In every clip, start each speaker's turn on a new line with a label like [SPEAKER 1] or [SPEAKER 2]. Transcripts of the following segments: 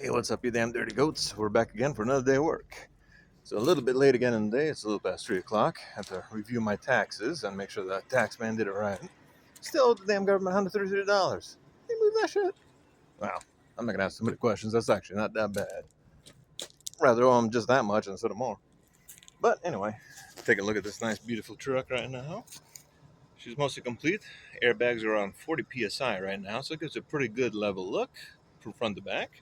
[SPEAKER 1] Hey, what's up, you damn dirty goats? We're back again for another day of work. So a little bit late again in the day. It's a little past 3 o'clock. I have to review my taxes and make sure the tax man did it right. Still owe the damn government $133. Can you believe that shit? Wow, I'm not gonna ask so many questions. That's actually not that bad. Rather owe him just that much instead of more. But anyway, take a look at this nice, beautiful truck right now. She's mostly complete. Airbags are around 40 psi right now, so it gives a pretty good level look from front to back.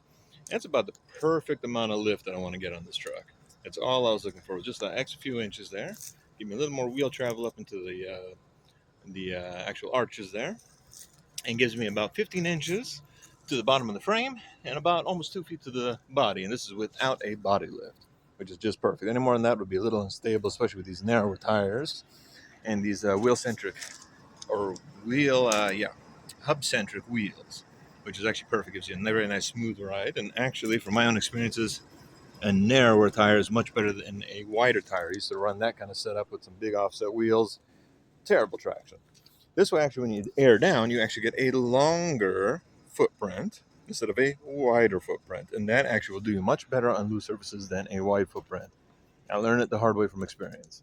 [SPEAKER 1] That's about the perfect amount of lift that I want to get on this truck. That's all I was looking for, just an extra few inches there. Give me a little more wheel travel up into the actual arches there, and gives me about 15 inches to the bottom of the frame and about almost 2 feet to the body. And this is without a body lift, which is just perfect. Any more than that would be a little unstable, especially with these narrower tires and these wheel-centric or hub-centric wheels, which is actually perfect. Gives you a very nice smooth ride. And actually, from my own experiences, a narrower tire is much better than a wider tire. I used to run that kind of setup with some big offset wheels. Terrible traction. This way, actually, when you air down, you actually get a longer footprint instead of a wider footprint. And that actually will do you much better on loose surfaces than a wide footprint. I learned it the hard way from experience.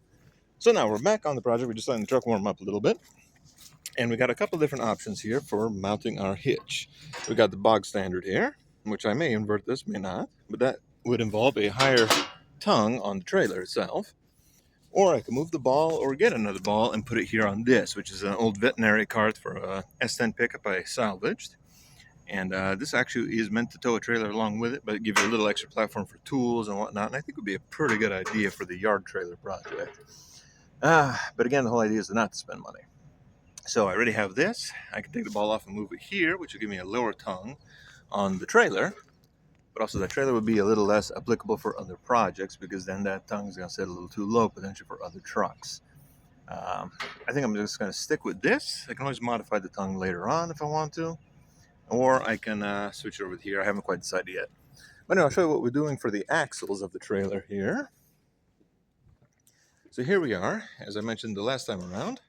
[SPEAKER 1] So now we're back on the project. We're just letting the truck warm up a little bit. And we got a couple different options here for mounting our hitch. We got the bog standard here, which I may invert this, may not, but that would involve a higher tongue on the trailer itself. Or I can move the ball or get another ball and put it here on this, which is an old veterinary cart for a S10 pickup I salvaged. And this actually is meant to tow a trailer along with it, but it gives you a little extra platform for tools and whatnot. And I think it would be a pretty good idea for the yard trailer project. But again, the whole idea is not to spend money. So I already have this. I can take the ball off and move it here, which will give me a lower tongue on the trailer. But also that trailer would be a little less applicable for other projects because then that tongue is going to sit a little too low potentially for other trucks. I think I'm just going to stick with this. I can always modify the tongue later on if I want to. Or I can switch it over here. I haven't quite decided yet. But anyway, I'll show you what we're doing for the axles of the trailer here. So here we are, as I mentioned the last time around.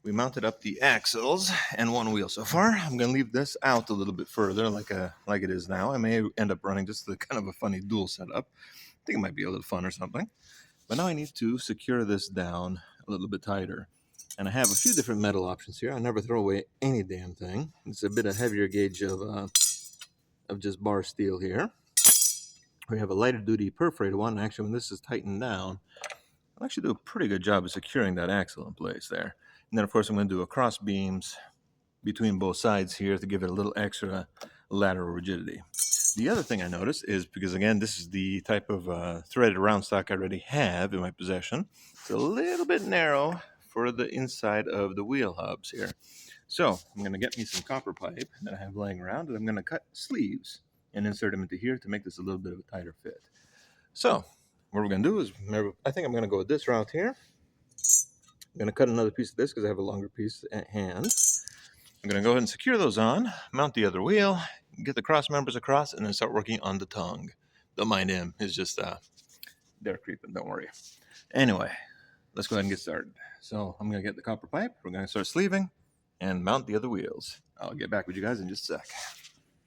[SPEAKER 1] We mounted up the axles and one wheel so far. I'm going to leave this out a little bit further like it is now. I may end up running just kind of a funny dual setup. I think it might be a little fun or something. But now I need to secure this down a little bit tighter. And I have a few different metal options here. I never throw away any damn thing. It's a bit of heavier gauge of just bar steel here. We have a lighter duty perforated one. And actually, when this is tightened down, I'll actually do a pretty good job of securing that axle in place there. And then, of course, I'm going to do a cross beams between both sides here to give it a little extra lateral rigidity. The other thing I noticed is, because again, this is the type of threaded round stock I already have in my possession, it's a little bit narrow for the inside of the wheel hubs here. So I'm going to get me some copper pipe that I have laying around, and I'm going to cut sleeves and insert them into here to make this a little bit of a tighter fit. So what we're going to do is, I think I'm going to go with this route here. I'm going to cut another piece of this because I have a longer piece at hand. I'm going to go ahead and secure those on, mount the other wheel, get the cross members across, and then start working on the tongue. Don't mind him. It's just, they're creeping. Don't worry. Anyway, let's go ahead and get started. So I'm going to get the copper pipe. We're going to start sleeving and mount the other wheels. I'll get back with you guys in just a sec.